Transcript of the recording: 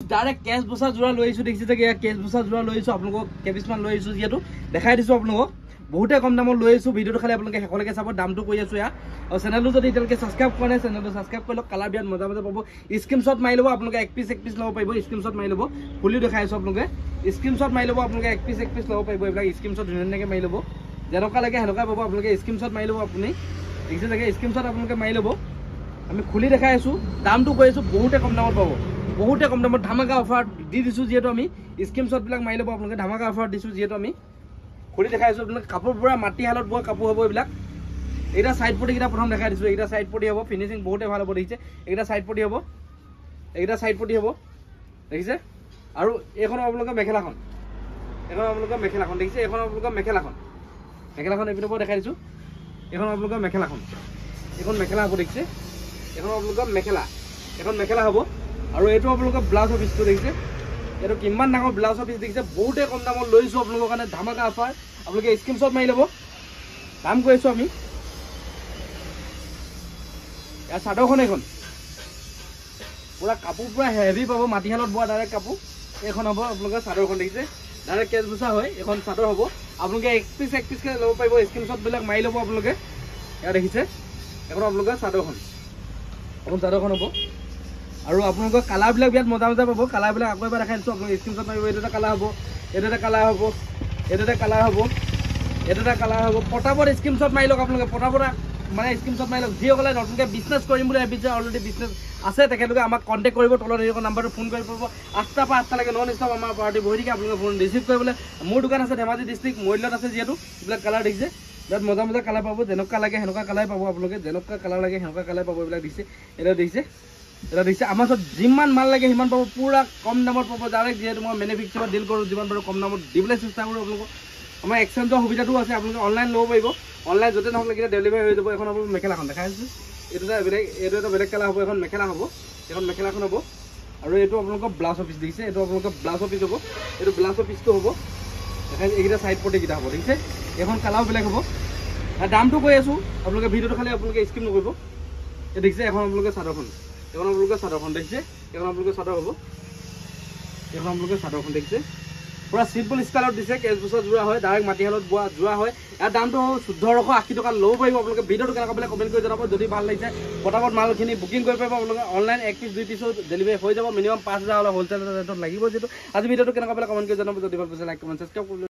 direct cash বচা যোৰা লৈ আহিছোঁ দেখিছে যে কেছ বচা যোৰা লৈ আহিছোঁ আপোনালোকক কেপিছমান লৈ আহিছোঁ যিহেতু দেখাই দিছোঁ আপোনালোকক বহুতে কম দামত লৈ আহিছোঁ ভিডিঅ'টো খালি আপোনালোকে শেষলৈকে চাব দামটো কৈ আছোঁ ইয়াত আৰু চেনেলটো যদি এতিয়ালৈকে ছাবস্ক্ৰাইব কৰা নাই চেনেলটো ছাবস্ক্ৰাইব কৰি লওক কালাৰ বিয়াত মজা মজা পাব স্ক্ৰীনশ্বট মাৰি ল'ব আপোনালোকে এক পিচ ল'ব পাৰিব স্ক্ৰীনশ্বট মাৰি ল'ব খুলিও দেখাই আছোঁ আপোনালোকে স্ক্ৰীনশ্বট মাৰি ল'ব আপোনালোকে এক পিচ ল'ব পাৰিব এইবিলাক স্ক্ৰীনশ্বট ধুনীয়াকৈ মাৰি ল'ব যেনেকুৱা লাগে সেনেকুৱা পাব আপোনালোকে স্ক্ৰীনশ্বট মাৰি ল'ব আপুনি দেখিছে চাগে স্ক্ৰীনশ্বট আপোনালোকে মাৰি ল'ব আমি খুলি দেখাই আছোঁ দামটো কৈ আছোঁ বহুতে কম দামত পাব বহুতে কম দামত ধামাকা অফাৰ দি দিছোঁ যিহেতু আমি স্ক্ৰীনশ্বটবিলাক মাৰি ল'ব আপোনালোকে ধামাকা অফাৰ দিছোঁ যিহেতু আমি খুলি দেখাই আছোঁ আপোনালোকে কাপোৰ পুৰা মাটিশালত বোৱা কাপোৰ হ'ব এইবিলাক এইটা সাইড পটিকেইটা প্ৰথম দেখাই দিছোঁ এইটা সাইড পটি হ'ব ফিনিচিং বহুতে ভাল হ'ব দেখিছে এইটা সাইড পটি হ'ব এইটা সাইড পটি হ'ব দেখিছে আৰু এইখন আপোনালোকৰ মেখেলাখন এখন আপোনালোকৰ মেখেলাখন দেখিছে এখন আপোনালোকৰ মেখেলাখন এইপিনৰ পৰা দেখাই দিছোঁ এখন আপোনালোকৰ মেখেলাখন এখন মেখেলা হ'ব দেখিছে এখন আপোনালোকৰ মেখেলা এখন মেখেলা হ'ব আৰু এইটো আপোনালোকৰ ব্লাউজৰ পিচটো দেখিছে এইটো কিমান ডাঙৰ ব্লাউজৰ পিচ দেখিছে বহুতে কম দামত লৈছোঁ আপোনালোকৰ কাৰণে ধামাকা অফাৰ আপোনালোকে স্ক্ৰীনশ্বট মাৰি ল'ব দাম কৈ আছোঁ আমি ইয়াৰ চাদৰখন এইখন পুৰা কাপোৰ পুৰা হেভি পাব মাটিশালত বোৱা ডাইৰেক্ট কাপোৰ এইখন হ'ব আপোনালোকৰ চাদৰখন দেখিছে ডাইৰেক্ট কেছ বচা হয় এইখন চাদৰ হ'ব আপোনালোকে এক পিচকৈ ল'ব পাৰিব স্ক্ৰীনশ্বটবিলাক মাৰি ল'ব আপোনালোকে ইয়াত দেখিছে এখন আপোনালোকৰ চাদৰখন এখন চাদৰখন হ'ব আৰু আপোনালোকৰ কালাৰবিলাক বিৰাট মজা মজা পাব কালাৰবিলাক আকৌ এবাৰ দেখাই দিছোঁ আপোনালোকে স্ক্ৰীনশ্বট মাৰিব এইটো এটা কালাৰ হ'ব এইটো এটা কালাৰ হ'ব এইটো এটা কালাৰ হ'ব এইটো এটা কালাৰ হ'ব পটাপট স্ক্ৰীনশ্বট মাৰি লওক আপোনালোকে পটাপট মানে স্ক্ৰীনশ্বট মাৰি লওক যিসকলে নতুনকৈ বিজনেছ কৰিম বুলি ভাবিছে অলৰেডি বিজনেছ আছে তেখেতলোকে আমাক কণ্টেক্ট কৰিব তলত এই নাম্বাৰটো ফোন কৰি পাৰিব 8টা পৰা 8টালৈকে নন ষ্টপ আমাৰ পাৰ্টি বহি থাকে আপোনালোকে ফোন ৰিচিভ কৰিবলৈ মোৰ দোকান আছে ধেমাজি ডিষ্ট্ৰিক্ট মৰিলত আছে যিহেতু এইবিলাক কালাৰ দেখিছে বিৰাট মজা মজা কালাৰ পাব যেনেকুৱা লাগে সেনেকুৱা কালাৰ পাব আপোনালোকে যেনেকুৱা কালাৰ লাগে সেনেকুৱা কালাৰ পাব এইবিলাক দিছে এটা দেখিছে এটা দেখিছে আমাৰ ওচৰত যিমান মাল লাগে সিমান পাব পুৰা কম দামত পাব ডাইৰেক্ট যিহেতু মই মেনুফেক্সাৰত ডিল কৰোঁ যিমান পাৰোঁ কম দামত দিবলৈ চেষ্টা কৰোঁ আপোনালোকক আমাৰ এক্সচেঞ্জৰ সুবিধাটো আছে আপোনালোকে অনলাইন ল'ব পাৰিব অনলাইন য'তে নহওক লাগিলে ডেলিভাৰী হৈ যাব এখন হ'ব মেখেলাখন দেখাই আছোঁ এইটো এটা বেলেগ কালাৰ হ'ব এখন মেখেলা হ'ব এখন মেখেলাখন হ'ব আৰু এইটো আপোনালোকৰ ব্লাউজৰ পিচ দেখিছে এইটো আপোনালোকৰ ব্লাউজৰ পিচ হ'ব এইটো ব্লাউজৰ পিচটো হ'ব দেখাই এইকেইটা চাইড পটিকেইটা হ'ব দেখিছে এইখন কালাৰো বেলেগ হ'ব আৰু দামটো কৈ আছোঁ আপোনালোকে ভিডিঅ'টো খালি আপোনালোকে স্কিপ নকৰিব এই দেখিছে এখন আপোনালোকে চাদৰখন এখন আপোনালোকে চাদৰখন দেখিছে এখন আপোনালোকে চাদৰ হ'ব এখন আপোনালোকে চাদৰখন দেখিছে পুৰা চিম্পল ষ্টাইলত দিছে কেছ বছৰ যোৰা হয় ডাইৰেক্ট মাটিশালত বোৱা যোৰা হয় ইয়াৰ দামটো 1480 টকা ল'ব পাৰিব আপোনালোকে ভিডিঅ'টো কেনেকুৱা পালে কমেণ্ট কৰি জনাব যদি ভাল লাগিছে পটাপট মালখিনি বুকিং কৰি পাৰিব আপোনালোকে অনলাইন 1 পিচ 2 পিচত ডেলিভাৰী হৈ যাব মিনিমাম 5000 হ'লে হ'লচেল ৰেটত লাগিব যিহেতু আজি ভিডিঅ'টো কেনেকুৱা পালে কমেণ্ট কৰি জনাব যদি ভাল পাইছে লাইক কমেণ্ট ছাবস্ক্ৰাইব